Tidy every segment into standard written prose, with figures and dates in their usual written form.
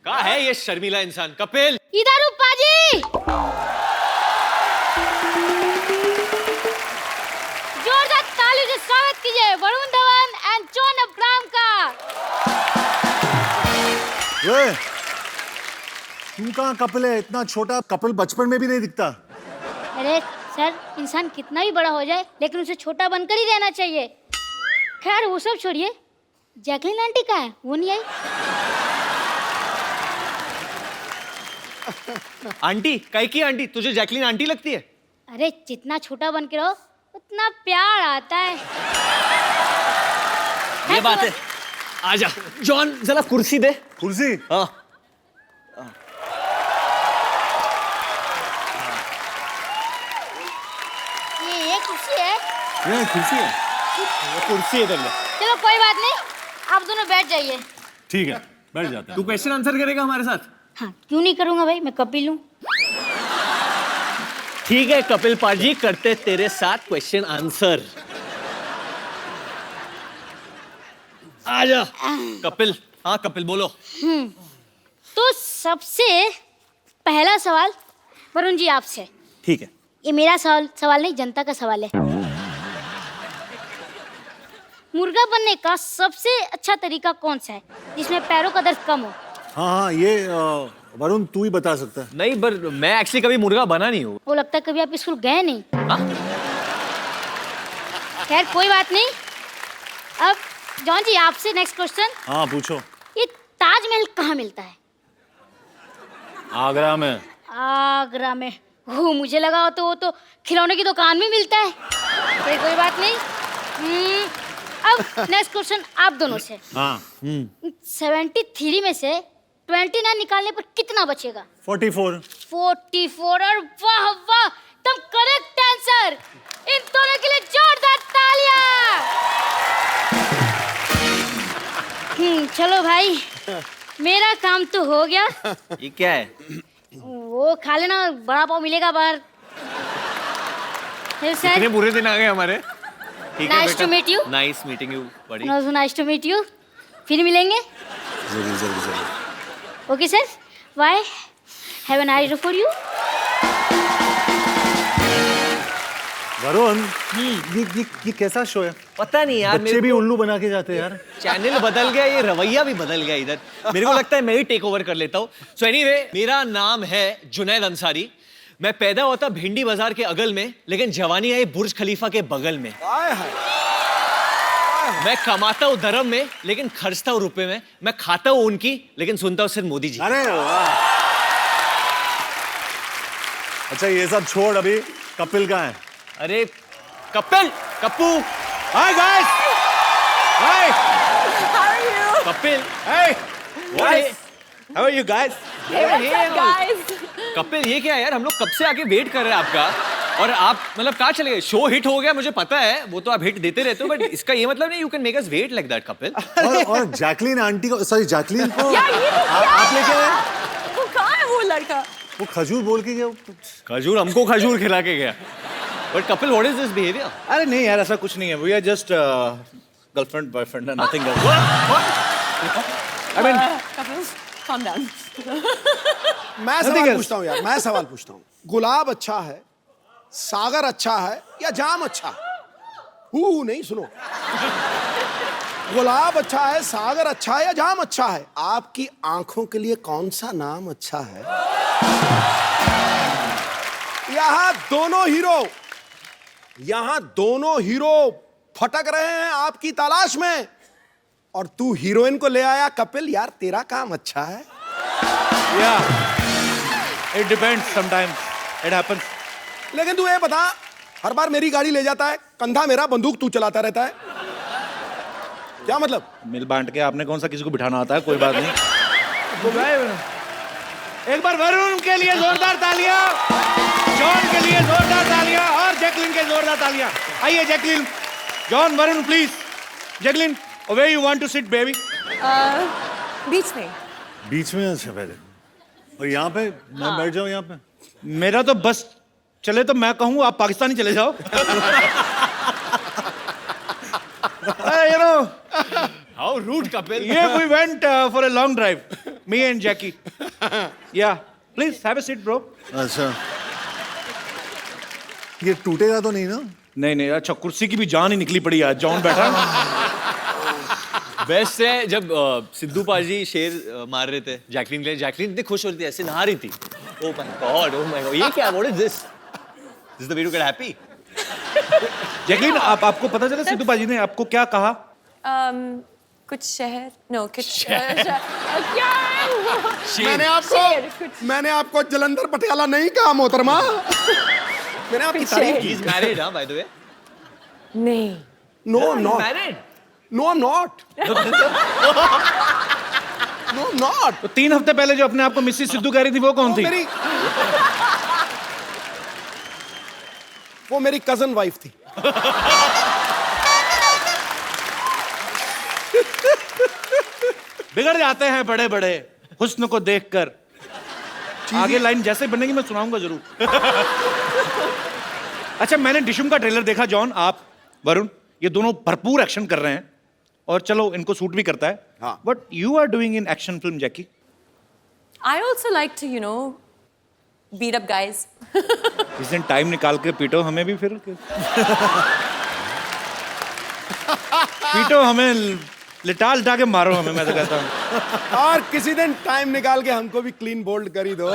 कहाँ है ये शर्मिला इंसान? कपिल इधर पाजी। जोरदार ताली से स्वागत कीजिए Varun Dhawan and John Abraham का। तू कहाँ कपिल है? इतना छोटा कपिल बचपन में भी नहीं दिखता। अरे सर, इंसान कितना भी बड़ा हो जाए लेकिन उसे छोटा बनकर ही रहना चाहिए। खैर वो सब छोड़िए, जैकलीन आंटी कहाँ है? वो नहीं आई। आंटी? काहे की आंटी? तुझे जैकलीन आंटी लगती है? अरे जितना छोटा बन के रहो उतना प्यार आता है। ये बात है। आजा जॉन, जरा कुर्सी दे। कुर्सी? हाँ। ये कुर्सी है। ये कुर्सी है? ये कुर्सी है। चलो कोई बात नहीं, आप दोनों बैठ जाइए। ठीक है, बैठ जाते हैं। तू क्वेश्चन आंसर करेगा हमारे साथ? हाँ, क्यों नहीं करूंगा भाई, मैं कपिल हूँ। ठीक है कपिल पाजी, करते तेरे साथ क्वेश्चन आंसर। आजा कपिल। हाँ कपिल बोलो। तो सबसे पहला सवाल वरुण जी आपसे। ठीक है। ये मेरा सवाल नहीं, जनता का सवाल है। मुर्गा बनने का सबसे अच्छा तरीका कौन सा है जिसमें पैरों का दर्द कम हो? हाँ, ये वरुण तू ही बता सकता है। नहीं पर मैं एक्चुअली कभी मुर्गा बना नहीं हूँ। वो लगता है कभी आप स्कूल गए नहीं। हाँ? खैर कोई बात नहीं। अब जॉन जी आपसे नेक्स्ट क्वेश्चन। हाँ पूछो। ये ताजमहल कहाँ मिलता है? आगरा में। आगरा में? वो मुझे लगा वो तो खिलौने की दुकान में मिलता है। कोई बात नहीं। अब नेक्स्ट क्वेश्चन आप दोनों से। हाँ। 73 में से 29 निकालने पर कितना बचेगा? 44। 44। और वाह वाह, तुम करेक्ट आंसर। इन दोनों के लिए जोरदार तालियां। चलो भाई, मेरा काम तो हो गया। ये क्या है? वो खा लेना, बड़ा पाव मिलेगा बाहर। इतने बुरे दिन आ गए हमारे। ठीक है nice to meet you. Nice meeting you बड़ी। Nice to meet you. फिर मिलेंगे। जरूर जरूर जरूर। Okay sir, bye. Have a nice day for you. Varun, ये कैसा शो है? पता नहीं यार, बच्चे भी उल्लू बना के जाते हैं यार। चैनल बदल गया, ये रवैया भी बदल गया इधर। मेरे को लगता है मैं ही टेक ओवर कर लेता हूँ। सो एनीवे, मेरा नाम है जुनैद अंसारी। मैं पैदा होता भिंडी बाजार के अगल में, लेकिन जवानी आई बुर्ज खलीफा के बगल में। मैं कमाता हूँ धर्म में, लेकिन खर्चता हूँ रुपए में। मैं खाता हूँ उनकी, लेकिन सुनता हूँ सिर्फ मोदी जी। अरे वाह। अच्छा ये सब छोड़, अभी कपिल कहाँ है? अरे Kapil, Kappu. Hi guys. Hi. How are you? Kapil, Hey. Guys. How are you guys? Hey, what's up, guys? Kapil ये क्या है यार? हम लोग कब से आके वेट कर रहे हैं आपका, और आप मतलब कहाँ चले गए? शो हिट हो गया मुझे पता है, वो तो आप हिट देते रहते हो, बट इसका ये मतलब नहीं you can make us wait like that Kapil. और जैकलीन आंटी को, सॉरी जैकलीन को यार ये तो क्या आप लेके है? आए? वो कहाँ है वो लड़का? वो खजूर बोल के गया। खजूर हमको खजूर खिला के गया। But Kapil what is this behaviour? अरे नहीं यार, ऐसा कुछ नहीं है। We are just girlfriend boyfriend, nothing else. I mean Couples, calm down. मैं सवाल पूछता हूँ यार, मैं सवाल पूछता हूँ। गुलाब अच्छा है, सागर अच्छा है, या जाम अच्छा है? नहीं सुनो। गुलाब अच्छा है, सागर अच्छा है, या जाम अच्छा है? आपकी आंखों के लिए कौन सा नाम अच्छा है? यहाँ दोनों हीरो फटक रहे हैं आपकी तलाश में, और तू हीरोइन को ले आया। कपिल यार, तेरा काम अच्छा है। या it depends, sometimes it happens. लेकिन तू ये बता, हर बार मेरी गाड़ी ले जाता है, कंधा मेरा, बंदूक तू चलाता रहता है, क्या मतलब? मिल बांट के आपने कौन सा किसी को बिठाना आता है, कोई बात नहीं। एक बार वरुण के लिए जोरदार तालियां, जॉन के लिए जोरदार तालियां, और जैकलिन के जोरदार तालियां। आइए Jacqueline, John, Varun please. Jacqueline, where you want to sit baby? बीच में। बीच में? अच्छा पहले। और यहाँ पे मैं बैठ जाऊँ यहाँ पे? मेरा तो बस चले तो मैं कहूँ आप पाकिस्तानी चले जाओ। You know, how rude Kapil. yeah, we went for a long drive. me and Jackie. Yeah, please have a seat, bro. अच्छा ये टूटेगा तो नहीं ना? नहीं नहीं, अच्छा कुर्सी की भी जान ही निकली पड़ी आज। जॉन बैठा। बेस्ट है जब सिद्धू पाजी शेर मार रहे थे जैकलीन के लिए, जैकलीन इतनी खुश हो रही थी, ऐसे नहा रही थी। Oh my God, oh my God, ये क्या, what is this? This is the way to get happy. Jacqueline, आपको पता चला सिद्धू पाजी ने आपको क्या कहा? कुछ शहर नो कुछ मैंने आपको जलंधर पटियाला नहीं कहा मोहतरमा। मैंने आपकी तारीफ ही इज मैरिड, हां, बाय द वे। नहीं no not married? No I am not no not. तो 3 हफ्ते पहले जो अपने आप को मिसेस सिद्धू कह रही थी, वो कौन थी? वो मेरी कजन वाइफ थी। बिगड़ जाते हैं बड़े बड़े हुस्न को देखकर। आगे लाइन जैसे बनेगी मैं सुनाऊंगा जरूर। अच्छा, मैंने डिशुम का ट्रेलर देखा। जॉन, आप, वरुण, ये दोनों भरपूर एक्शन कर रहे हैं और चलो इनको सूट भी करता है। हाँ। But you are doing in action film, Jackie. I also like to beat up guys. इस दिन टाइम निकाल के पीटो हमें भी फिर। पीटो हमें, लिटा लिटा के मारो हमें, मैं तो कहता हूँ। और किसी दिन टाइम निकाल के हमको भी क्लीन बोल्ड कर ही दो।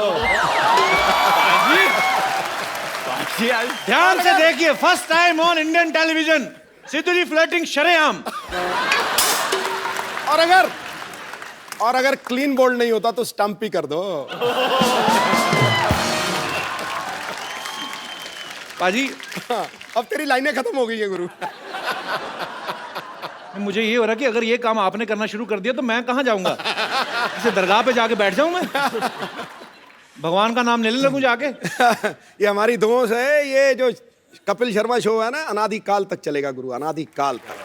ध्यान से देखिए, first time on Indian television, Sidhu ji flirting शरेआम। और अगर क्लीन बोल्ड नहीं होता तो स्टंप ही कर दो। पाजी, अब तेरी लाइनें खत्म हो गई है गुरु। मुझे ये हो रहा है कि अगर ये काम आपने करना शुरू कर दिया तो मैं कहाँ जाऊंगा? इसे दरगाह पे जाके बैठ जाऊं मैं? भगवान का नाम लेने लगूं जाके? ये हमारी दोस्त है, ये जो कपिल शर्मा शो है ना, अनादि काल तक चलेगा गुरु, अनादि काल तक।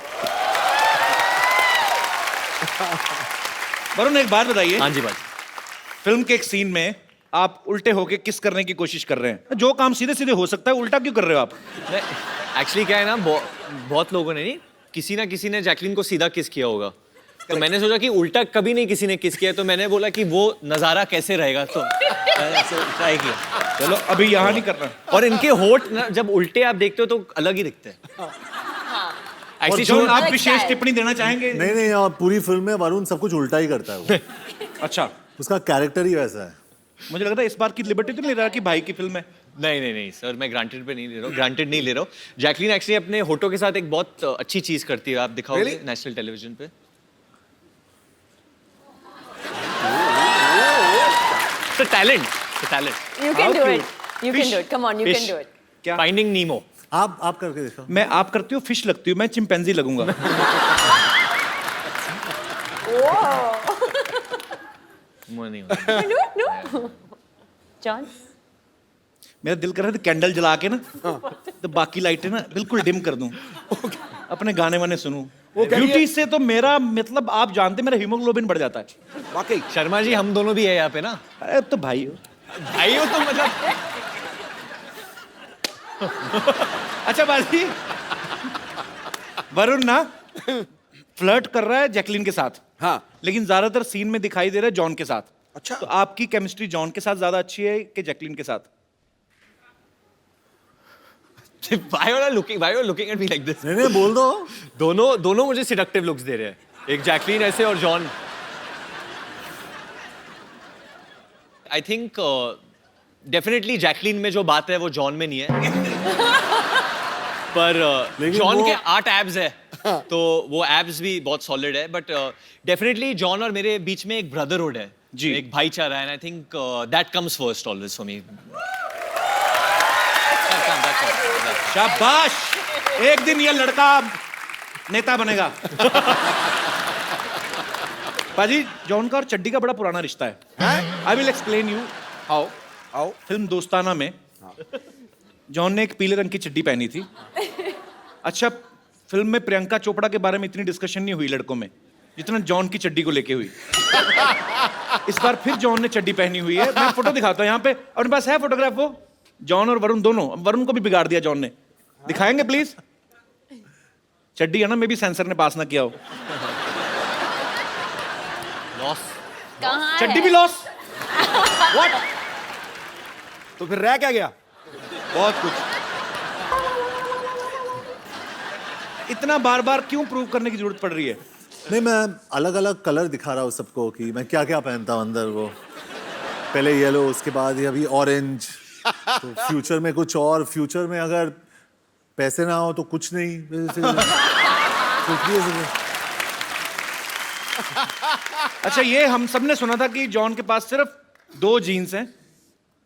वरुण, एक बात बताइए। हाँ जी भाई। फिल्म के एक सीन में आप उल्टे होके किस करने की कोशिश कर रहे हैं? जो काम सीधे सीधे हो सकता है, उल्टा क्यों कर रहे हो आप? एक्चुअली क्या है ना, बहुत लोगों ने नहीं, किसी ना किसी ने जैकलीन को सीधा किस किया होगा, तो मैंने सोचा कि उल्टा कभी नहीं किसी ने किस किया, तो मैंने बोला कि वो नजारा कैसे रहेगा, तो ट्राई किया। चलो अभी यहाँ नहीं करना। और इनके होठ ना जब उल्टे आप देखते हो तो अलग ही दिखते हैं। और जो आप विशेष टिप्पणी देना चाहेंगे? नहीं नहीं, और पूरी फिल्म में वरुण सब कुछ उल्टा ही करता है वो। अच्छा, उसका कैरेक्टर ही वैसा है। मुझे लगता है इस बार की लिबर्टी तो नहीं ले रहा कि भाई की फिल्म है। नहीं नहीं नहीं सर, मैं ग्रांटेड पे नहीं ले रहा हूँ, ग्रांटेड नहीं ले रहा हूँ। जैकलीन एक्चुअली अपने होठों के साथ एक बहुत अच्छी चीज करती है, आप दिखाओगे नेशनल टेलीविजन पे। Talent. You can do it. You can do it. Come on, you can do it. क्या? फाइंडिंग नीमो। आप करके देखो। मैं आप करती हूँ, फिश लगती हूँ, मैं चिंपैंजी लगूंगा। मुझे नहीं You can do it, no? John? मेरा दिल कर रहा था कैंडल जला के ना, तो बाकी लाइटें ना बिल्कुल डिम कर दूं, अपने गाने वाने सुनूं। ब्यूटी से तो मेरा मतलब आप जानते, मेरा हीमोग्लोबिन बढ़ जाता है। वाकई शर्मा जी, हम दोनों भी है यहाँ पे ना। अरे तो भाई हो। भाई हो तो मतलब। अच्छा बाजी, वरुण ना फ्लर्ट कर रहा है जैकलीन के साथ, हाँ, लेकिन ज्यादातर सीन में दिखाई दे रहा है जॉन के साथ। अच्छा। तो आपकी केमिस्ट्री जॉन के साथ ज्यादा अच्छी है कि जैकलीन के साथ? Why are you looking at me like this? नहीं नहीं, बोल दो। दोनों मुझे सिडक्टिव लुक्स दे रहे हैं, एक जैकलीन ऐसे और John. I think definitely Jacqueline में जो बात है वो जॉन में नहीं है। पर लेकिन जॉन वो- के 8 एब्स है, तो वो एब्स भी बहुत सॉलिड है। बट डेफिनेटली जॉन और मेरे बीच में एक ब्रदरहुड है जी, एक भाईचारा है। I think that comes first always for me. शाबाश, एक दिन ये लड़का नेता बनेगा। पाजी, जॉन का और चड्डी का बड़ा पुराना रिश्ता है। I will explain you how. Film दोस्ताना में जॉन ने एक पीले रंग की चड्डी पहनी थी। अच्छा, फिल्म में प्रियंका चोपड़ा के बारे में इतनी डिस्कशन नहीं हुई लड़कों में जितना जॉन की चड्डी को लेके हुई। इस बार फिर जॉन ने चड्डी पहनी हुई है। मैं फोटो दिखाता हूँ यहाँ पे, और मेरे पास है फोटोग्राफ। वो जॉन और वरुण दोनों, वरुण को भी बिगाड़ दिया जॉन ने। दिखाएंगे प्लीज? चड्डी है ना, मे भी सेंसर ने पास ना किया हो। कहाँ चड्डी है? भी लॉस। व्हाट? तो फिर रह क्या गया? बहुत कुछ। इतना बार बार क्यों प्रूव करने की जरूरत पड़ रही है? नहीं, मैं अलग अलग कलर दिखा रहा हूँ सबको कि मैं क्या क्या पहनता हूँ अंदर। वो पहले येलो, उसके बाद ये अभी ऑरेंज, तो फ्यूचर में कुछ और। फ्यूचर में अगर पैसे ना हो तो कुछ नहीं, कुछ भी हो सकता। अच्छा, ये हम सब ने सुना था कि जॉन के पास सिर्फ 2 जीन्स हैं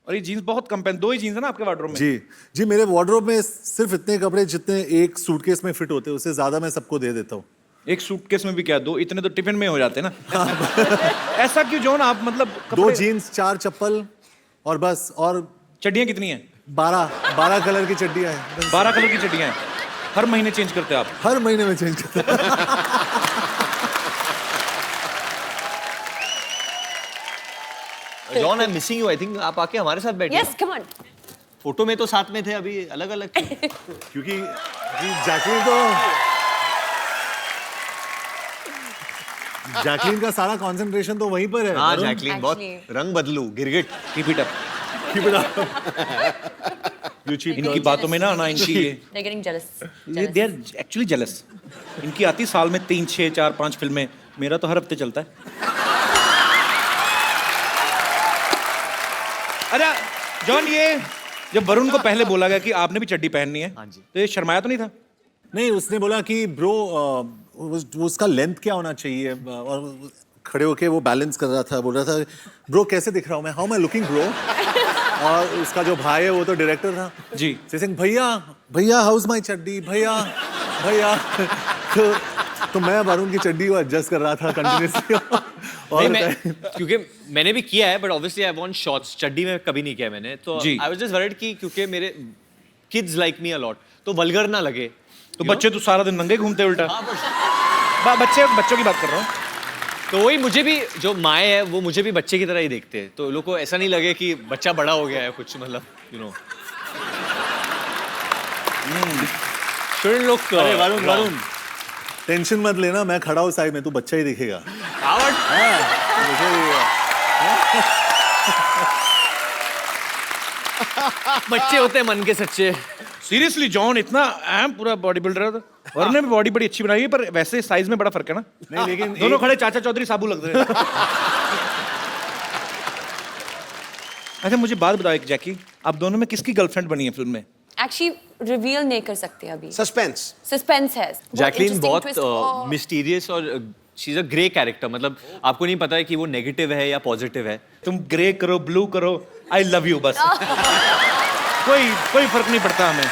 और ये जीन्स बहुत कम पहन। 2 ही जीन्स है ना आपके वार्डरोब में? जी, मेरे वार्डरोब में सिर्फ इतने कपड़े जितने एक सूटकेस में फिट होते हैं, उससे ज्यादा मैं सबको दे देता हूँ। एक सूटकेस में भी क्या 2? इतने तो टिफिन में हो जाते हैं ना। ऐसा क्यों जॉन? आप मतलब 2 जीन्स, 4 चप्पल और बस। और चड्डियां कितनी हैं? 12 कलर की चड्डियां हैं। 12 कलर की चड्डियां हैं। हर महीने चेंज करते हैं आप? हर महीने में चेंज करता हूं। John, I am missing you. I think आप आके हमारे साथ बैठे। Yes, come on. फोटो में तो साथ में थे, अभी अलग अलग। क्योंकि जी, जैकलीन का सारा कंसंट्रेशन तो वहीं पर है। हाँ, वरुण, जैकलीन बहुत Actually. रंग बदलू, गिरगिट। Keep it up. keep it up. You cheap इनकी girl. बातों में ना इनकी They're getting jealous. ये दे आर एक्चुअली जेलस। इनकी आती साल में 3, 6, 4, 5 फिल्में। मेरा तो हर हफ्ते चलता है। अरे जॉन, ये जब वरुण को पहले बोला गया कि आपने भी चड्डी पहननी है, हाँ जी। तो ये शर्माया तो नहीं था? नहीं, उसने बोला कि ब्रो उसका लेंथ क्या होना चाहिए, और खड़े होके वो बैलेंस कर रहा था। बोल रहा था, ब्रो कैसे दिख रहा हूँ मैं, how am I looking bro. और उसका जो भाई है वो तो डायरेक्टर था जी। सिंह, भैया हाउ इज माय चड्डी, भैया। तो मैं वरुण की चड्डी को एडजस्ट कर रहा था कंटिन्यूअसली। नहीं, मैं क्योंकि मैंने भी किया है, but obviously I want shorts. चड्डी में कभी नहीं किया मैंने, तो जी। आई वाज जस्ट वरीड कि क्योंकि मेरे kids like me a lot, तो वल्गर ना लगे। तो बच्चे तो सारा दिन नंगे घूमते उल्टा। हाँ, बट बच्चों की बात कर रहा हूँ। तो वही, मुझे भी जो माए है वो मुझे भी बच्चे की तरह ही देखते हैं, तो लोग को ऐसा नहीं लगे कि बच्चा बड़ा हो गया है कुछ, मतलब यू नो। Should look. अरे वरुण टेंशन मत लेना, मैं खड़ा हूँ साइड में, तू बच्चा ही दिखेगा। बच्चे होते हैं मन के सच्चे। सीरियसली जॉन इतना अहम पूरा बॉडी बिल्डर है। वरुण ने भी बॉडी बड़ी अच्छी बनाई है, पर वैसे साइज में बड़ा फर्क है ना। नहीं, लेकिन दोनों खड़े चाचा चौधरी साबू लग रहे हैं। अच्छा, मुझे बात बताओ एक, जैकी, आप दोनों में किसकी गर्लफ्रेंड बनी है फिल्म में? Actually, reveal नहीं कर सकते अभी. सस्पेंस। Suspense है. जैकलीन interesting बहुत twist और- मिस्टीरियस और she is a grey character. मतलब आपको नहीं पता है कि वो नेगेटिव है या पॉजिटिव है। तुम ग्रे करो, ब्लू करो, आई लव यू बस। कोई फर्क नहीं पड़ता हमें।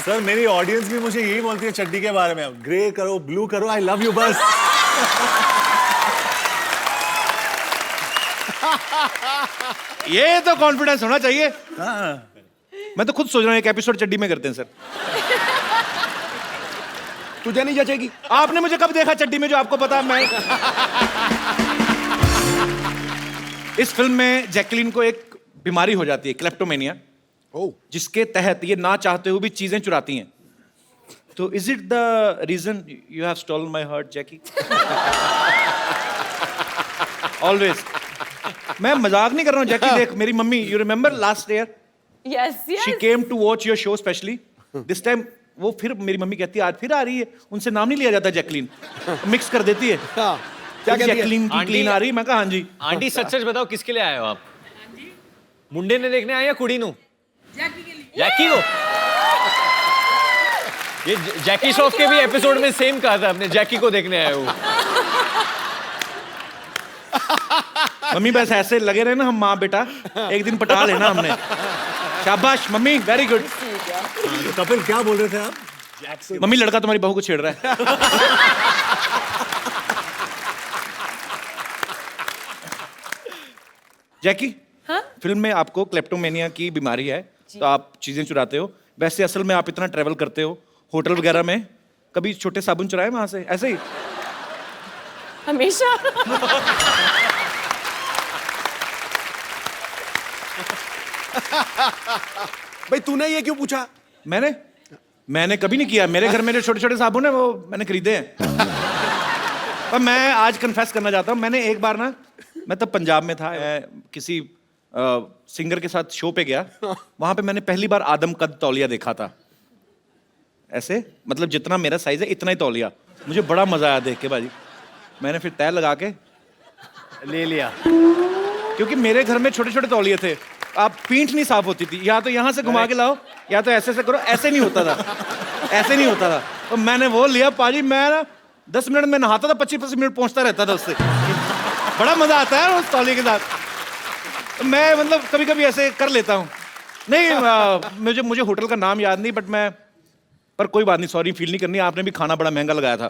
सर, मेरी ऑडियंस भी मुझे यही बोलती है चड्डी के बारे में, ग्रे करो, ब्लू करो, आई लव यू बस। ये तो कॉन्फिडेंस होना चाहिए। मैं तो खुद सोच रहा हूँ एक एपिसोड चड्डी में करते हैं सर। तुझे नहीं जचेगी। आपने मुझे कब देखा चड्डी में जो आपको पता? मैं इस फिल्म में जैकलीन को एक बीमारी हो जाती है, क्लेप्टोमेनिया, जिसके तहत ये ना चाहते हुए भी चीजें चुराती हैं। तो is it the reason you have stolen my heart Jackie? Always. मैं मजाक नहीं कर रहा हूँ जैकी। देख मेरी mummy, you remember last year Yes, yes. She came to watch your show specially. This time वो फिर मेरी मम्मी कहती है आज फिर आ रही है। उनसे नाम नहीं लिया जाता जैकलीन, मिक्स कर देती है। हाँ, क्या कहती है? जैकलीन की आंटी- क्लीन आ रही। मैं कहा हाँ जी। आंटी सच सच बताओ, किसके लिए आए हो आप? मुंडे ने देखने आए या कुड़ी नु? जैकी को। ये जैकी श्रॉफ के भी एपिसोड में सेम कहा था आपने, जैकी को देखने आए हो। मम्मी बस ऐसे लगे रहे ना हम माँ बेटा, एक दिन पटा लेना हमने। शाबाश मम्मी, वेरी गुड। कपिल, क्या बोल रहे थे आप? मम्मी लड़का तुम्हारी बहू को छेड़ रहा है। जैकी, हाँ? फिल्म में आपको क्लेप्टोमेनिया की बीमारी है, तो आप चीजें चुराते हो। वैसे असल में आप इतना ट्रेवल करते हो होटल वगैरह में, कभी छोटे साबुन चुराए वहां से ऐसे ही? हमेशा। भाई तूने ये क्यों पूछा? मैंने कभी नहीं किया। मेरे घर में जो छोटे छोटे साबुन है वो मैंने खरीदे हैं। पर मैं आज कन्फेस करना चाहता हूँ, मैंने एक बार ना, मैं तब पंजाब में था, मैं किसी सिंगर के साथ शो पे गया, वहां पे मैंने पहली बार आदम कद तौलिया देखा था, ऐसे मतलब जितना मेरा साइज है इतना ही तौलिया। मुझे बड़ा मजा आया देख के भाजी। मैंने फिर तय लगा के ले लिया। क्योंकि मेरे घर में छोटे छोटे तौलिए थे, आप पीठ नहीं साफ होती थी, या तो यहाँ से घुमा के लाओ या तो ऐसे करो, ऐसे नहीं होता था, ऐसे नहीं होता था। तो मैंने वो लिया पाजी, मैं ना 10 मिनट में नहाता था, 25-25 मिनट पहुंचता रहता था उससे। बड़ा मजा आता है उस तौलिए के साथ। मैं मतलब कभी कभी ऐसे कर लेता हूँ। नहीं मुझे होटल का नाम याद नहीं, बट मैं, पर कोई बात नहीं, सॉरी फील नहीं करनी, आपने भी खाना बड़ा महंगा लगाया था।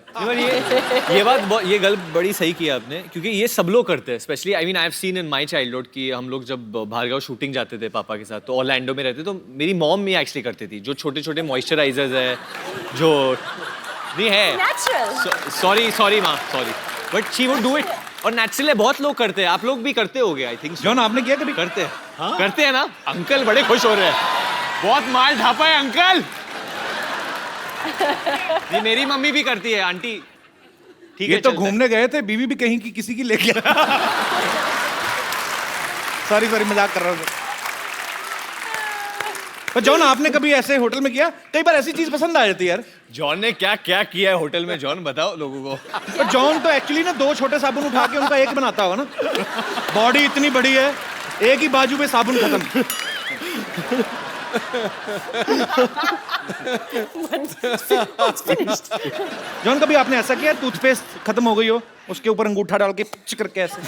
ये गल बड़ी सही किया आपने, क्योंकि ये सब लोग करते हैं। Specially I mean I have seen in my childhood कि हम लोग जब भार्गव शूटिंग जाते थे पापा के साथ, तो ऑरलैंडो में रहते, तो मेरी मॉम भी एक्चुअली करती थी, जो छोटे छोटे मॉइस्चराइजर्स है, जो नहीं है, Natural. सॉरी माँ, sorry, but she would do it. और नेचुरली बहुत लोग करते हैं, आप लोग भी करते होगे आई थिंक। जॉन आपने किया कभी? करते हैं, करते हैं ना। अंकल बड़े खुश हो रहे हैं, बहुत माल ढापा है अंकल। ये मेरी मम्मी भी करती है, आंटी ठीक है। ये तो घूमने गए थे, बीवी भी कहीं की किसी की लेके सॉरी मजाक कर रहा हूँ। पर जॉन आपने कभी ऐसे होटल में किया? कई बार ऐसी चीज पसंद आ जाती है यार। जॉन ने क्या क्या किया है होटल में, जॉन बताओ लोगों को। पर जॉन तो एक्चुअली ना 2 छोटे साबुन उठा के उनका एक बनाता होगा ना। बॉडी इतनी बड़ी है, एक ही बाजू पे साबुन खत्म। जॉन कभी आपने ऐसा किया, टूथपेस्ट खत्म हो गई हो, उसके ऊपर अंगूठा डाल के पिच करके ऐसे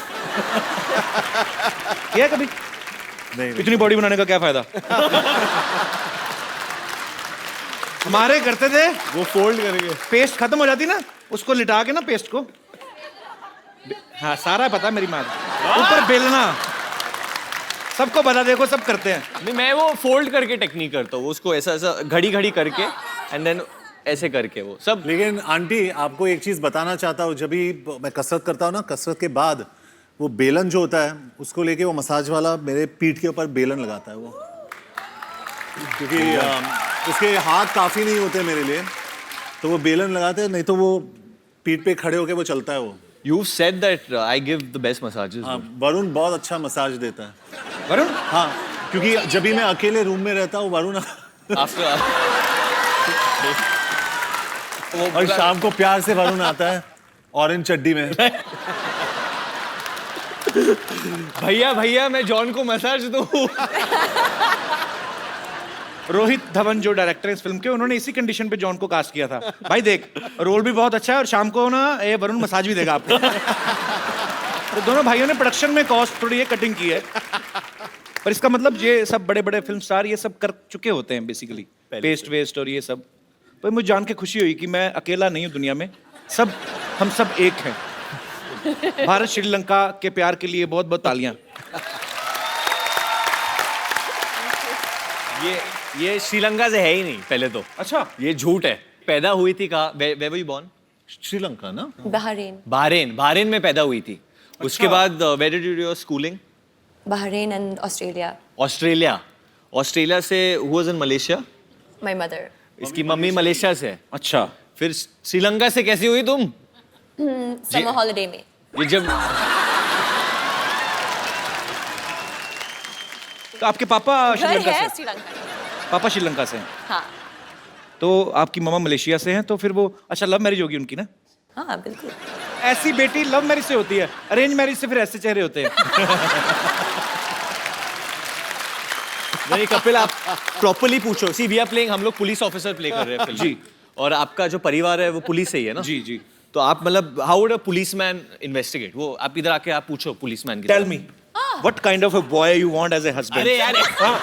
किया कभी? नहीं, इतनी बॉडी बनाने का क्या फायदा? हमारे करते थे, वो फोल्ड करेंगे। पेस्ट खत्म हो जाती ना, उसको लिटा के ना पेस्ट को, हाँ सारा पता मेरी माँ, ऊपर बेलना, सबको बता, देखो सब करते हैं। नहीं, मैं वो फोल्ड करके टेक्निक करता हूँ, उसको ऐसा ऐसा घड़ी घड़ी करके एंड देन ऐसे करके वो सब। लेकिन आंटी आपको एक चीज बताना चाहता हूँ, जब भी मैं कसरत करता हूँ ना, कसरत के बाद वो बेलन जो होता है उसको लेके वो मसाज वाला मेरे पीठ के ऊपर बेलन लगाता है वो, क्योंकि उसके हाथ काफी नहीं होते मेरे लिए, तो वो बेलन लगाते हैं, नहीं तो वो पीठ पे खड़े होके वो चलता है वो। You said that I give the best massages. हाँ, वरुण बहुत अच्छा मसाज देता है। वरुण? हाँ, क्योंकि जब भी मैं अकेले रूम में रहता हूँ वरुण After और शाम को प्यार से वरुण आता है ऑरेंज चड्डी में। भैया मैं जॉन को मसाज दूं। रोहित धवन जो डायरेक्टर है इस फिल्म के, उन्होंने इसी कंडीशन पे जॉन को कास्ट किया था। भाई देख, रोल भी बहुत अच्छा है और शाम को ना ये वरुण मसाज भी देगा आपको। तो दोनों भाइयों ने प्रोडक्शन में कॉस्ट थोड़ी ये कटिंग की है, पर इसका मतलब ये सब बड़े बड़े फिल्म स्टार ये सब कर चुके होते हैं बेसिकली, पेस्ट वेस्ट और ये सब। पर मुझे जान के खुशी हुई कि मैं अकेला नहीं हूँ दुनिया में, हम सब एक हैं। भारत श्रीलंका के प्यार के लिए बहुत बहुत तालियां। ये श्रीलंका से है ही नहीं पहले तो। अच्छा, ये झूठ है। पैदा हुई थी कहाँ? Where were you born? Sri Lanka ना? Bahrain. बहरीन में पैदा हुई थी। उसके बाद where did you do your schooling? Bahrain and Australia. Australia से who was in Malaysia? My mother. इसकी मम्मी मलेशिया से है। अच्छा। फिर श्रीलंका से कैसी हुई तुम? Summer holiday में. ये जब तो आपके पापा घर श्रीलंका है से? श्रीलंका में. पापा श्रीलंका से हैं। हाँ. तो आपकी मम्मा मलेशिया से हैं, तो फिर वो अच्छा लव मैरिज होगी उनकी ना? हाँ बिल्कुल. ऐसी बेटी लव मैरिज से होती है, अरेंज मैरिज से फिर ऐसे चेहरे होते हैं। नहीं कपिल, आप प्रॉपर्ली पूछो। सी वी आर प्लेइंग, हम लोग पुलिस ऑफिसर प्ले कर रहे हैं फिल्म। जी। और आपका जो परिवार है वो पुलिस से ही है ना? जी जी। तो आप मतलब how would a policeman investigate? वो आप इधर आके आप पूछो पुलिसमैन की। Tell me what kind of a boy you want as a husband? अरे यार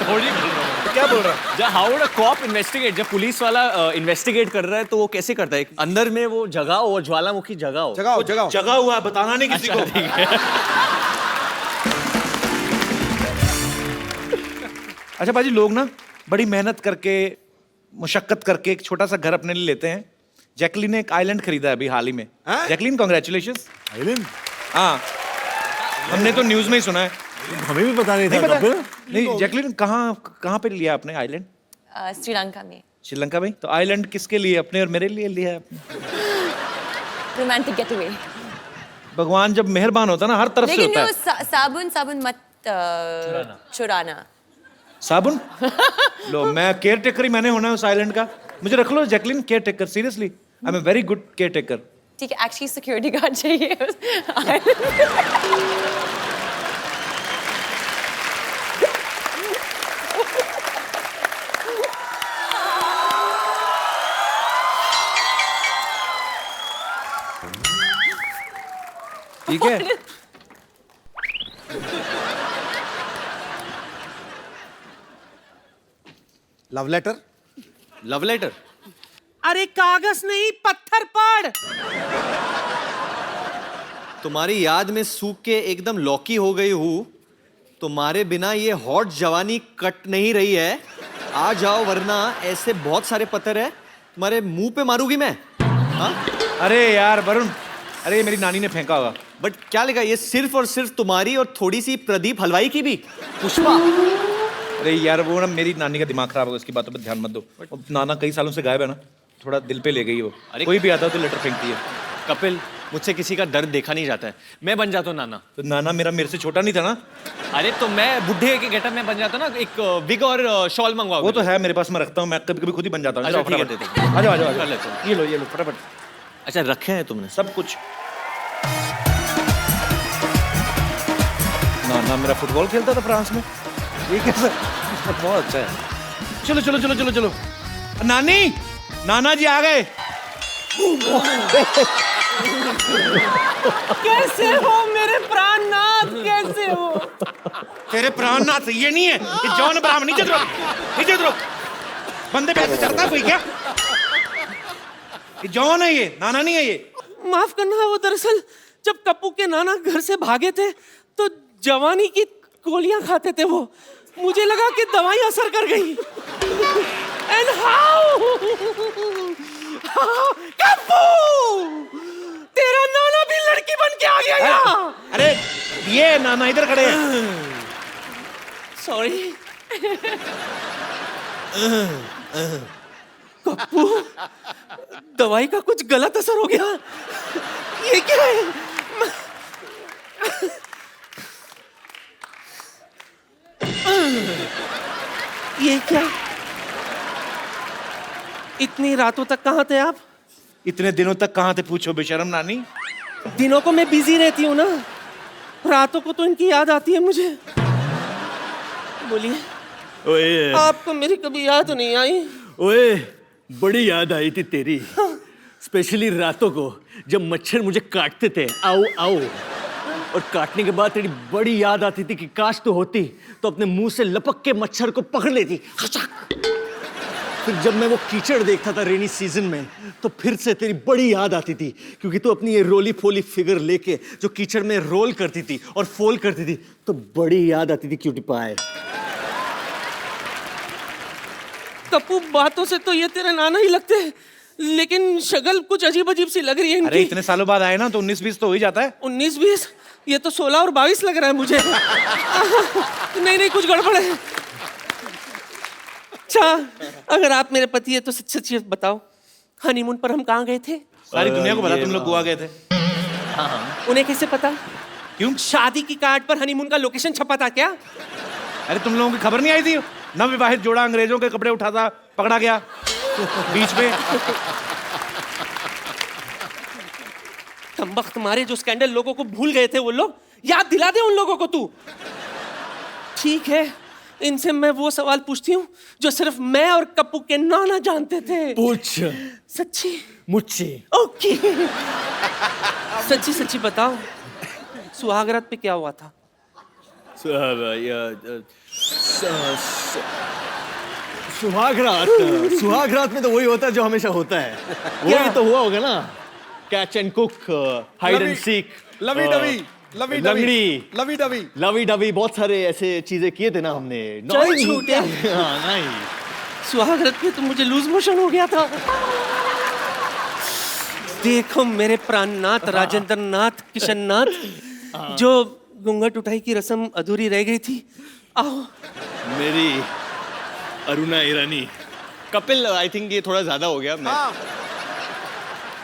थोड़ी क्या बोल रहा है? जब how would a cop investigate, जब पुलिस वाला इन्वेस्टिगेट कर रहा है तो वो कैसे करता है? अंदर में वो जगह हो, ज्वालामुखी जगह हो। जगह हुआ, बताना नहीं किसी को। ठीक है। अच्छा बाजी, लोग ना बड़ी मेहनत करके, मुशक्कत करके एक छोटा सा घर अपने लिए लेते हैं। जैकलीन ने एक आइलैंड खरीदा है अभी हाल ही में। Jacqueline congratulations. आइलैंड? हाँ, हमने तो न्यूज में ही सुना है। हमें भी पता नहीं था पता? कपिल। नहीं, जैकलीन कहाँ पे लिया आपने आइलैंड? श्रीलंका में. श्रीलंका में? तो आइलैंड किसके लिए, अपने और मेरे लिए लिया है आपने? Romantic getaway. भगवान जब मेहरबान होता है ना हर तरफ से लेकिन होता वो है। साबुन मत चुराना। साबुन लो, मैं केयर टेकर ही मैंने होना है उस आइलैंड का। मुझे रख लो Jacqueline caretaker, seriously I am a very good caretaker. ठीक है, एक्चुअली सिक्योरिटी गार्ड चाहिए उस ठीक है। Love letter. Love letter? अरे कागज नहीं, पत्थर पड़। तुम्हारी याद में सूख के एकदम लौकी हो गई हूँ। तुम्हारे बिना ये हॉट जवानी कट नहीं रही है। आ जाओ वरना ऐसे बहुत सारे पत्थर है तुम्हारे मुंह पे मारूंगी मैं। हाँ? अरे यार वरुण, अरे मेरी नानी ने फेंका होगा। बट क्या लिखा ये सिर्फ और सिर्फ तुम्हारी और थोड़ी सी प्रदीप हलवाई की भी? पुष्पा। अरे यार वो ना मेरी नानी का दिमाग खराब होगा, इसकी बातों पर ध्यान मत दो। अब नाना कई सालों से गायब है ना, थोड़ा दिल पे ले गई वो। अरे कोई भी आता है तो लेटर फेंकती है। कपिल, मुझसे किसी का दर्द देखा नहीं जाता है। मैं बन जाता हूँ नाना। तो नाना मेरे से छोटा नहीं था ना। अरे तो मैं बुढ़े के गेटअप में बन जाता ना, एक विग और शॉल मंगवाओ। वो तो है मेरे पास, मैं रखता हूँ, मैं कभी कभी खुद ही बन जाता हूँ। अच्छा, जाओ ठीक है, फटाफट। दे दो। आ जाओ आ जाओ, कर लेता हूँ। ये लो फटाफट अच्छा रखे हैं तुमने? सब कुछ। नाना मेरा फुटबॉल खेलता था फ्रांस में। ये कैसा, बहुत अच्छा है। चलो चलो चलो चलो चलो। नानी, नाना जी आ गए। कैसे हो मेरे प्राणनाथ, कैसे हो? तेरे प्राणनाथ ये नहीं है, ये जॉन अब्राहम। नीचे उतरो, नीचे उतरो। बंदे पे ऐसे चढ़ता है कोई क्या? ये जॉन है, ये नाना नहीं है ये। माफ करना, वो दरअसल जब कप्पू के नाना घर से भागे थे तो जवानी की गोलियां खाते थे वो। मुझे लगा कि दवाई असर कर गई। एंड हाउ कप्पू, तेरा नाना भी लड़की बन के आ गया यहाँ। अरे ये नाना इधर खड़े हैं। सॉरी कप्पू, दवाई का कुछ गलत असर हो गया। ये क्या है? ये क्या? इतनी रातों तक कहाँ थे आप? इतने दिनों तक कहाँ थे पूछो बेशरम नानी। दिनों को मैं बिजी रहती हूँ ना, रातों को तो इनकी याद आती है मुझे। बोलिए, ओए आपको मेरी कभी याद नहीं आई? ओए, बड़ी याद आई थी तेरी, स्पेशली रातों को जब मच्छर मुझे काटते थे। आओ आओ। और काटने के बाद तेरी बड़ी याद आती थी कि काश तो होती तो अपने मुंह से लपक के मच्छर को पकड़ लेती। फिर जब मैं वो कीचड़ देखता था रेनी सीजन में तो फिर से तेरी बड़ी याद आती थी, क्योंकि तू अपनी ये रोली फोली फिगर लेके जो कीचड़ में रोल करती थी और फोल करती थी तो बड़ी याद आती थी क्यूटी पाए। कप्पू, बातों से तो ये तेरे नाना ही लगते हैं, लेकिन शक्ल कुछ अजीब अजीब सी लग रही है अरे इनकी। इतने सालों बाद आए ना तो 19-20 तो हो ही जाता है। 19-20? ये तो 16 और 22 लग रहा है मुझे। नहीं नहीं, कुछ गड़बड़ है। अच्छा, अगर आप मेरे पति है तो सच सच बताओ, हनीमून पर हम कहाँ गए थे? सारी दुनिया को पता तुम लोग गोवा गए थे। उन्हें कैसे पता? क्यों? शादी की कार्ड पर हनीमून का लोकेशन छपा था क्या? अरे तुम लोगों की खबर नहीं आई थी? नवविवाहित जोड़ा अंग्रेजों के कपड़े उठाता पकड़ा गया बीच में। कमबख्त मारे, जो स्कैंडल लोगों को भूल गए थे वो लोग, याद दिला दे उन लोगों को तू। ठीक है, इनसे मैं वो सवाल पूछती हूँ जो सिर्फ मैं और कप्पू के नाना जानते थे। पूछ सच्ची? मुझसे। ओके। सच्ची सच्ची बताओ, सुहागरात पे क्या हुआ था? सुहागरात में तो वही होता है जो हमेशा होता है। वही तो हुआ होगा ना, catch and cook, hide and seek, lovey dovey, lovey लंगड़ी, लवी डवी, लवी डवी, बहुत सारे ऐसे चीजें किए थे ना हमने। चल छूटे। हाँ, नहीं। सुहागरात पे तो मुझे लूज मोशन हो गया था। देखो मेरे प्राणनाथ, राजेंद्र नाथ, किशन नाथ, जो घूंघट उठाई की रस्म अधूरी रह गई थी, आओ। मेरी अरुणा ईरानी। कपिल, आई थिंक ये थोड़ा ज्यादा हो गया। मैं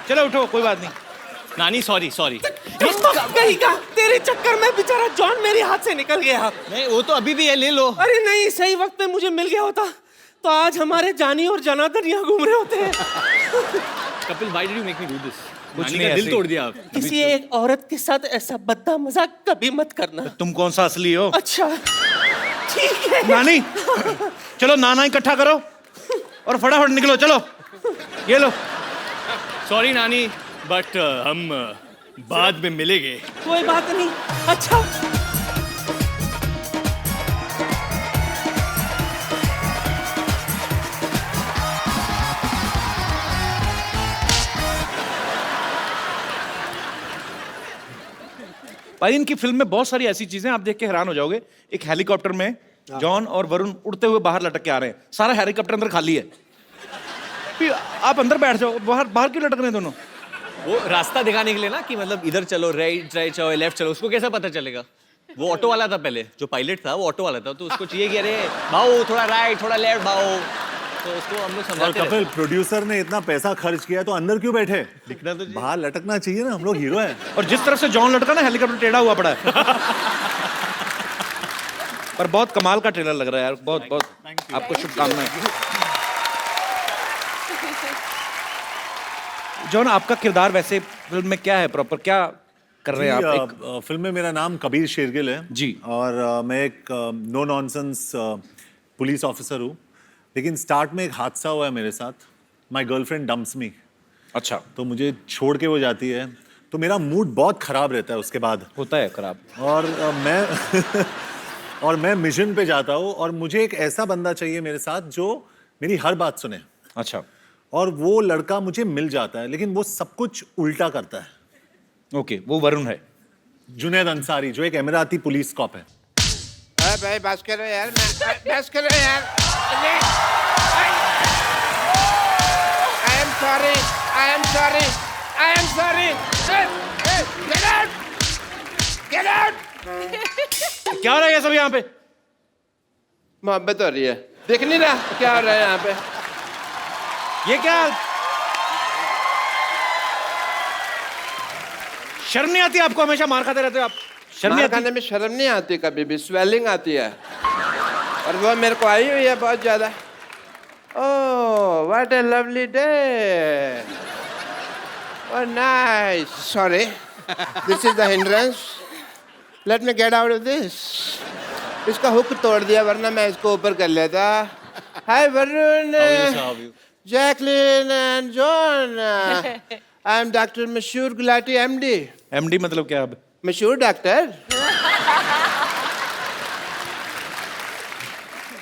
चलो उठो, कोई बात नहीं। नानी सॉरी सॉरी। कहीं का तेरे चक्कर में बेचारा जॉन मेरे हाथ से निकल गया। नहीं वो तो अभी भी है, ले लो। अरे नहीं, सही वक्त में मुझे मिल गया होता तो आज हमारे जानी और जनार्दन यहाँ घूम रहे होते हैं। Kapil why did you make me do this? कुछ नानी नहीं, का दिल ऐसे तोड़ दिया आप। किसी एक औरत के साथ ऐसा बद्दा मजाक कभी मत करना। तुम कौन सा असली हो? अच्छा ठीक है। नानी चलो नाना इकट्ठा करो और फटाफट निकलो, चलो ये लो। सॉरी नानी बट हम बाद में मिलेंगे। कोई बात नहीं। अच्छा भाई इनकी फिल्म में बहुत सारी ऐसी चीजें आप देख के हैरान हो जाओगे। एक हेलीकॉप्टर में जॉन और वरुण उड़ते हुए बाहर लटक के आ रहे हैं, सारा हेलीकॉप्टर अंदर खाली है। फिर आप अंदर बैठ जाओ, बाहर बाहर क्यों लटक रहे हैं दोनों? वो रास्ता दिखाने के लिए ना कि मतलब इधर चलो, राइट राइट चलो, लेफ्ट चलो। उसको कैसा पता चलेगा? वो ऑटो वाला था पहले, जो पायलट था वो ऑटो वाला था, तो उसको चाहिए कि अरे भाओ थोड़ा राइट थोड़ा लेफ्ट भाओ, तो उसको हम लोग और समझाते कपिल रहते प्रोड्यूसर ने इतना पैसा खर्च किया तो अंदर क्यों बैठे? दिखना तो चाहिए। बाहर लटकना चाहिए ना, हम लोग हीरो हैं। और जिस तरफ से जॉन लटका ना, हेलीकॉप्टर टेढ़ा हुआ पड़ा है। पर बहुत कमाल का ट्रेलर लग रहा है यार, बहुत बहुत आपको शुभकामनाएं। जॉन आपका किरदार वैसे फिल्म में क्या है, प्रॉपर क्या कर रहे हैं आप? एक फिल्म में मेरा नाम कबीर शेरगिल है जी। और मैं एक नो नॉनसेंस पुलिस ऑफिसर हूँ, लेकिन स्टार्ट में एक हादसा हुआ है मेरे साथ। माय गर्लफ्रेंड डम्प्स मी। अच्छा, तो मुझे छोड़ के वो जाती है, तो मेरा मूड बहुत खराब रहता है उसके बाद। होता है खराब। और मैं और मैं मिशन पे जाता हूँ और मुझे एक ऐसा बंदा चाहिए मेरे साथ जो मेरी हर बात सुने। अच्छा, और वो लड़का मुझे मिल जाता है, लेकिन वो सब कुछ उल्टा करता है। ओके, वो वरुण है। जुनैद अंसारी जो एक एमिराती पुलिस कॉप है। अरे भाई बस करो यार, बस करो यार। I am sorry, I am sorry, I am sorry. Get out, get out. क्या हो रहा है ये सब यहाँ पे? मोहब्बत हो रही है, देख नहीं रहा क्या हो रहा है यहाँ पे? ये क्या? शर्म नहीं आती आपको? हमेशा मार खाते रहते हो आप, शर्म नहीं मार आती? खाने में शर्म नहीं आती, कभी भी स्वेलिंग आती है, और वो मेरे को आई हुई है बहुत ज्यादा। Oh what a lovely day, oh nice. Sorry, this is the hindrance, let me get out of this. इसका हुक तोड़ दिया, वरना मैं इसको ऊपर कर लेता। Hi Varun, Jacqueline and John, I am doctor Mashoor Gulati MD. MD मतलब क्या? अब मशहूर doctor.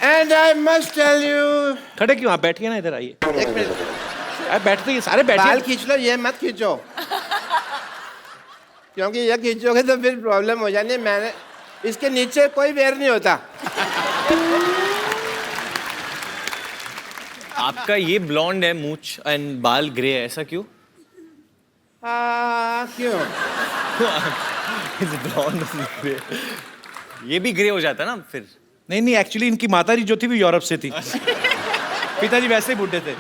And I must tell you. खड़े क्यों आप? बैठिए ना, इधर आइए। एक मिनट, आप बैठते ही सारे बाल बैठिए। खींच लो, ये मत खींचो, क्योंकि ये खींचोगे तो फिर प्रॉब्लम हो जानी है। मैंने इसके नीचे कोई वेर नहीं होता। आपका ये ब्लॉन्ड है मूछ एंड बाल ग्रे है, ऐसा क्यों? क्यों? ब्लॉन्ड ग्रे, ये भी ग्रे हो जाता है ना फिर। नहीं नहीं, एक्चुअली इनकी माताजी जो थी वो यूरोप से थी। पिताजी वैसे ही बूढ़े थे।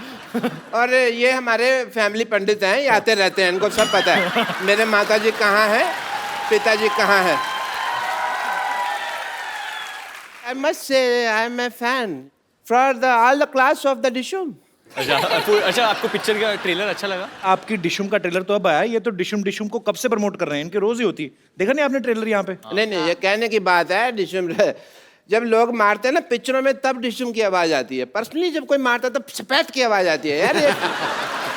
और ये हमारे फैमिली पंडित हैं, ये आते रहते हैं, इनको सब पता है मेरे माताजी कहाँ है, पिताजी कहाँ है। I must say I am a fan for all the class of the Dishum. अच्छा आपको पिक्चर का ट्रेलर अच्छा लगा? आपकी डिशुम का ट्रेलर तो अब आया, ये तो डिशुम डिशुम को कब से प्रमोट कर रहे हैं, इनकी रोज ही होती है। देखा नहीं आपने ट्रेलर यहाँ पे? नहीं, ये कहने की बात है। डिशुम जब लोग मारते हैं ना पिक्चरों में, तब डिशुम की आवाज आती है। पर्सनली जब कोई मारता है तब सपैट की आवाज आती है। यार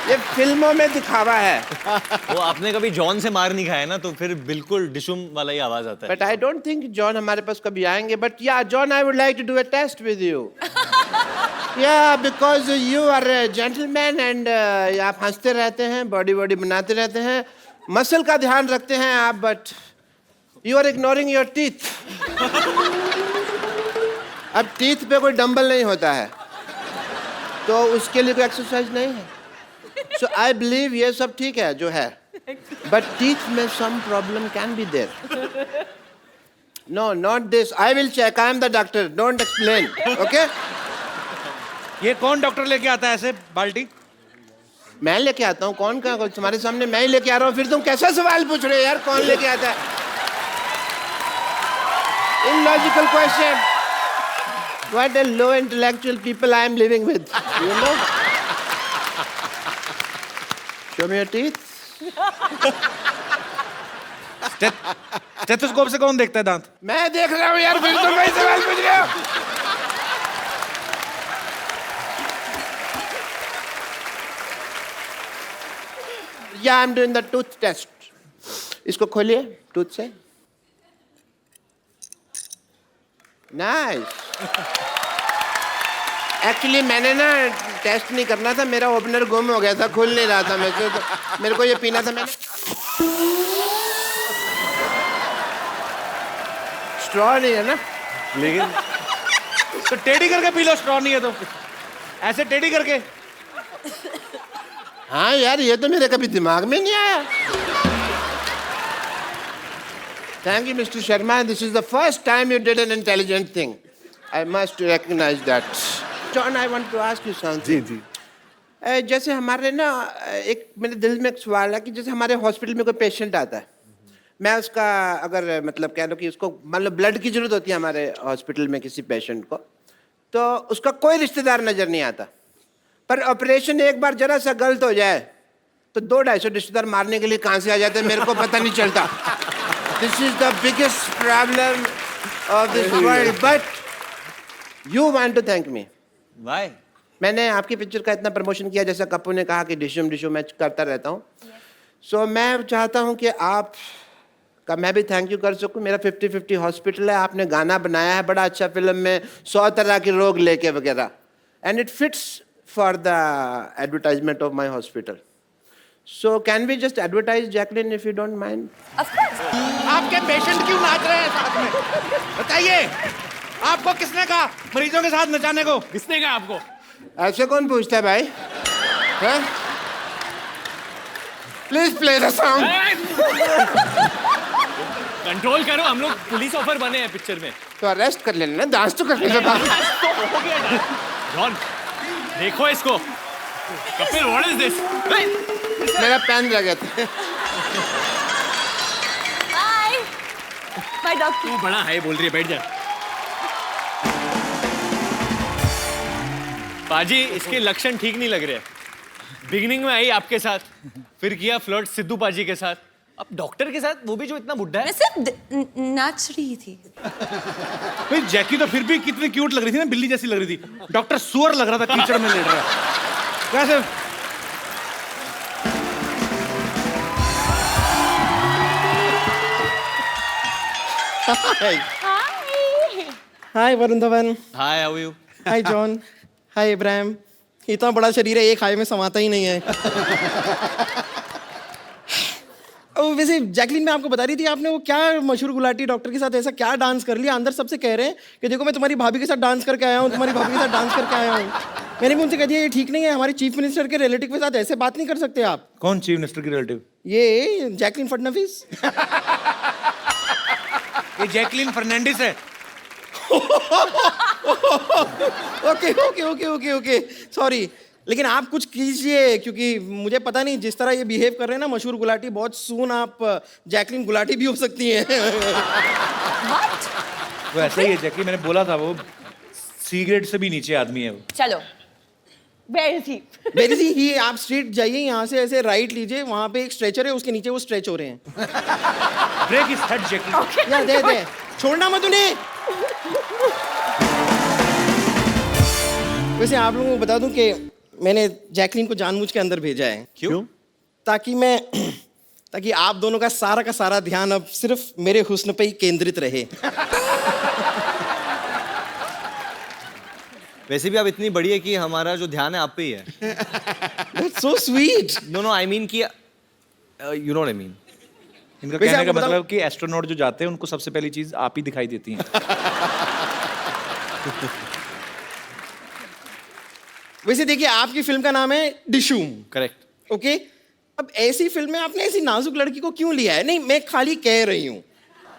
ये फिल्मों में दिखावा है। वो आपने कभी जॉन से मार नहीं खाया ना, तो फिर बिल्कुल डिशुम वाला ही आवाज आता है। But I don't think John हमारे पास कभी आएंगे। But yeah John, I would like to do a test with you. Yeah because you are a gentleman and आप हंसते रहते हैं, बॉडी बनाते रहते हैं, मसल का ध्यान रखते हैं आप, but you are ignoring your teeth. अब टीथ पे कोई डंबल नहीं होता है, तो उसके लिए कोई एक्सरसाइज नहीं है। सो आई बिलीव ये सब ठीक है जो है, बट टीथ में some problem can be there. No not this, I will check, I am the doctor, don't explain, okay? ये कौन डॉक्टर लेके आता है ऐसे बाल्टी? मैं लेके आता हूँ? कौन का? तुम्हारे सामने मैं ही लेके आ रहा हूँ, फिर तुम कैसा सवाल पूछ रहे हो यार? कौन लेके आता है? Illogical question. What a low intellectual people I am living with. You know? Show me your teeth. Stethoscope से कौन देखता है दांत? मैं देख रहा हूँ यार, फिर तुम वही सवाल पूछ रहे हो। Yeah, I'm doing the tooth test. इसको खोलिए टूथ से। Nice. एक्चुअली मैंने ना टेस्ट नहीं करना था, मेरा ओपनर गुम हो गया था, खुल नहीं रहा था मेरे से, तो मेरे को ये पीना था। मैंने स्ट्रॉ नहीं है ना, लेकिन तो टेढ़ी करके पी लो, स्ट्रॉ नहीं है तो ऐसे टेढ़ी करके। हाँ यार, ये तो मेरे कभी दिमाग में नहीं आया। Thank you, Mr. Sharma. This is the first time you did an intelligent thing. I must recognize that. John, I want to ask you something. जी जी जैसे हमारे ना एक मेरे दिल में एक सवाल है कि जैसे हमारे हॉस्पिटल में कोई पेशेंट आता है, मैं उसका अगर मतलब कह लो कि उसको मान लो ब्लड की जरूरत होती है हमारे हॉस्पिटल में किसी पेशेंट को, तो उसका कोई रिश्तेदार नजर नहीं आता, पर ऑपरेशन एक बार जरा सा गलत हो जाए तो 200-250 रिश्तेदार मारने के लिए कहाँ से आ जाते हैं, मेरे को पता नहीं चलता। This is the biggest problem of this world, but you want to thank me. Why? मैंने आपकी पिक्चर का इतना प्रमोशन किया, जैसा कप्पू ने कहा कि डिशुम डिशुम मैं करता रहता हूँ, सो मैं चाहता हूँ कि आप का मैं भी थैंक यू कर सकूँ। मेरा 50-50 हॉस्पिटल है, आपने गाना बनाया है बड़ा अच्छा फिल्म में, 100 तरह के रोग लेके वगैरह, and it fits for the advertisement of my hospital. So can we just advertise Jacqueline if you don't mind? Of course. आपके पेशेंट क्यों नाच रहे हैं साथ में? बताइए, आपको किसने कहा मरीजों के साथ नचाने को? किसने कहा आपको? ऐसे कौन पूछता है भाई? Please play the song. Control करो, हम लोग पुलिस ऑफर बने हैं पिक्चर में। तो अरेस्ट कर लेना, डांस तो कर लेना। जॉन, देखो इसको। Kapil, what is this? मेरा पेन रह गया था। Bye. Bye, doctor. तू बड़ा हाय बोल रही है, बैठ जा। पाजी, इसके लक्षण ठीक नहीं लग रहे। बिगिनिंग में आई आपके साथ, फिर किया फ्लर्ट सिद्धू पाजी के साथ, अब डॉक्टर के साथ, वो भी जो इतना बुड्ढा है। मैं सिर्फ नाच रही थी। भाई जैकी तो फिर भी कितनी क्यूट लग रही थी ना, बिल्ली जैसी लग रही थी। डॉक्टर सुअर लग रहा था, कीचड़ में लेट रहा। कैसे? Hi Varun Dhawan. Hi, how are you? Hi John. Hi Ibrahim. इतना बड़ा शरीर है, एक हाय में समाता ही नहीं है। वैसे जैकलिन, मैं आपको बता रही थी, आपने वो क्या मशहूर गुलाटी डॉक्टर के साथ ऐसा क्या डांस कर लिया? अंदर सबसे कह रहे हैं कि देखो मैं तुम्हारी भाभी के साथ डांस करके आया हूँ, तुम्हारी भाभी के साथ डांस करके आया हूँ। मैंने भी उनसे कह दिया ये ठीक नहीं है, हमारे चीफ मिनिस्टर के रिलेटिव के साथ ऐसे बात नहीं कर सकते आप। कौन चीफ मिनिस्टर की रिलेटिव? ये जैकलिन फडणवीस। ये जैकलिन फर्नांडिस है। Okay okay okay okay okay, sorry, लेकिन आप कुछ कीजिए, क्योंकि मुझे पता नहीं जिस तरह ये बिहेव कर रहे हैं ना मशहूर गुलाटी, बहुत सून आप जैकलिन गुलाटी भी हो सकती हैं। वो ऐसा ही है जैकी, मैंने बोला था, वो सी ग्रेड से भी नीचे आदमी है वो। चलो, where is he? वेरी सी ही, आप स्ट्रीट जाइए, यहाँ से ऐसे राइट लीजिए, वहाँ पे एक स्ट्रेचर है, उसके नीचे वो स्ट्रेच हो रहे हैं। ब्रेक इज हेड जैकी। या दे छोड़ना मत उन्हें। वैसे आप लोगों को बता दूं कि मैंने जैकलिन को जानबूझ के अंदर भेजा है। क्यों? ताकि आप दोनों का सारा ध्यान अब सिर्फ मेरे हुस्न पे ही केंद्रित रहे। वैसे भी आप इतनी बड़ी है कि हमारा जो ध्यान है आप पे ही है। That's so sweet. No I mean कि you know what I mean. इनका वैसे कहने का आपको बताऊं- मतलब कि एस्ट्रोनॉट जो जाते हैं उनको सबसे पहली चीज आप ही दिखाई देती हैं। वैसे देखिए, आपकी फिल्म का नाम है डिशूम। करेक्ट। ओके, अब ऐसी फिल्म में आपने ऐसी नाजुक लड़की को क्यों लिया है? नहीं, मैं खाली कह रही हूँ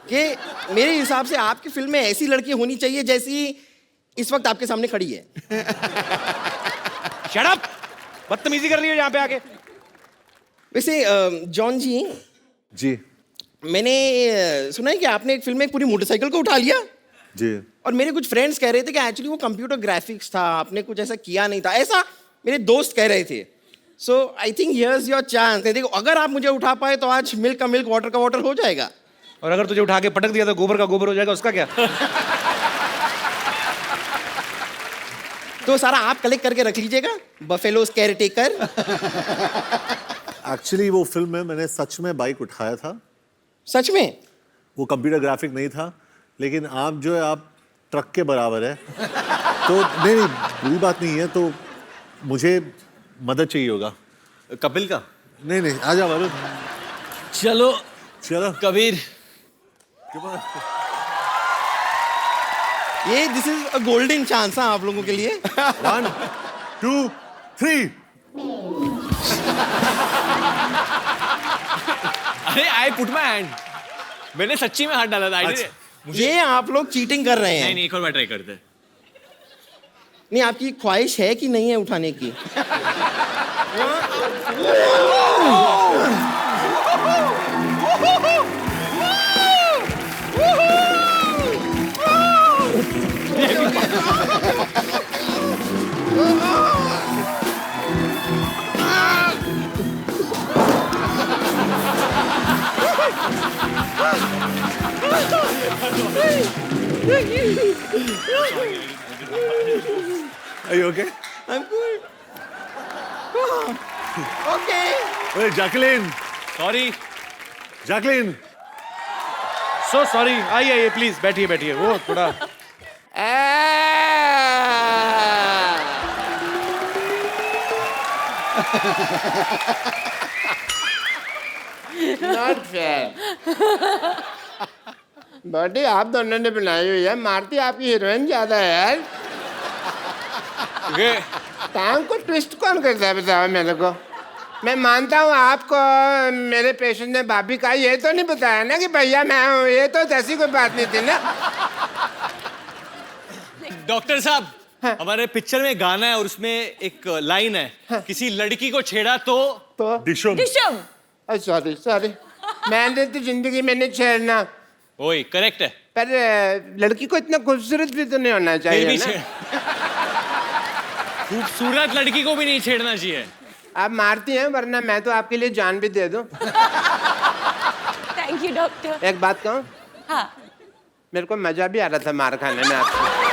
कि मेरे हिसाब से आपकी फिल्म में ऐसी लड़की होनी चाहिए जैसी इस वक्त आपके सामने खड़ी है। Shut up! बदतमीजी कर रही हो यहाँ पे आके। वैसे जॉन जी, जी मैंने सुना है कि आपने एक फिल्म में एक पूरी मोटरसाइकिल को उठा लिया, जी और मेरे कुछ फ्रेंड्स कह रहे थे कि एक्चुअली वो कंप्यूटर ग्राफिक्स था, आपने कुछ ऐसा किया नहीं था, ऐसा मेरे दोस्त कह रहे थे। So I think here's your chance. देखो, अगर आप मुझे उठा पाए तो आज मिल्क का मिल्क, वाटर का वाटर हो जाएगा। और अगर तुझे उठा के पटक दिया तो गोबर का गोबर हो जाएगा, उसका क्या? तो सारा आप कलेक्ट करके रख लीजिएगा, बफेलोस केयर टेकर। एक्चुअली वो फिल्म में मैंने सच में बाइक उठाया था। सच में? वो कंप्यूटर ग्राफिक नहीं था, लेकिन आप जो है आप ट्रक के बराबर है। तो नहीं नहीं बुरी बात नहीं है, तो मुझे मदद चाहिए होगा। कपिल का? नहीं नहीं आ जा वरुण, चलो चलो कबीर। ये this is a golden chance है आप लोगों के लिए। 1 2 3। अरे आई पुट माय हैंड, मैंने सच्ची में हाथ डाला था। अच्छा। ये आप लोग चीटिंग कर रहे हैं। नहीं नहीं, एक और बार ट्राई करते हैं। नहीं, आपकी ख्वाहिश है कि नहीं है उठाने की? Are you okay? I'm good. Okay. Hey, Jacqueline, sorry. Jacqueline. So sorry. आइए आइए प्लीज, बैठिए बैठिए। वो थोड़ा नॉट फेयर। बॉडी आप दोनों ने बनाई हुई है, मारती आपकी हीरोइन ज्यादा है यार। टांग को ट्विस्ट कौन करता है बताओ मेरे को। मैं मानता हूँ आपको मेरे पेशेंट ने भाभी का ये तो नहीं बताया ना कि भैया मैं हूँ, ये तो ऐसी कोई बात नहीं थी ना। डॉक्टर साहब, हमारे पिक्चर में गाना है और उसमें एक लाइन है, किसी लड़की को छेड़ा तो डिशुम। डिशम। सॉरी सॉरी, मैंने तो जिंदगी में नहीं छेड़ना, ओए करेक्ट है। पर लड़की को इतना खूबसूरत भी तो नहीं होना फिर चाहिए भी ना। खूबसूरत लड़की को भी नहीं छेड़ना चाहिए। आप मारती हैं, वरना मैं तो आपके लिए जान भी दे दूं। Thank you doctor. एक बात कहूं, हाँ। मेरे को मजा भी आ रहा था मार खाने में आपसे।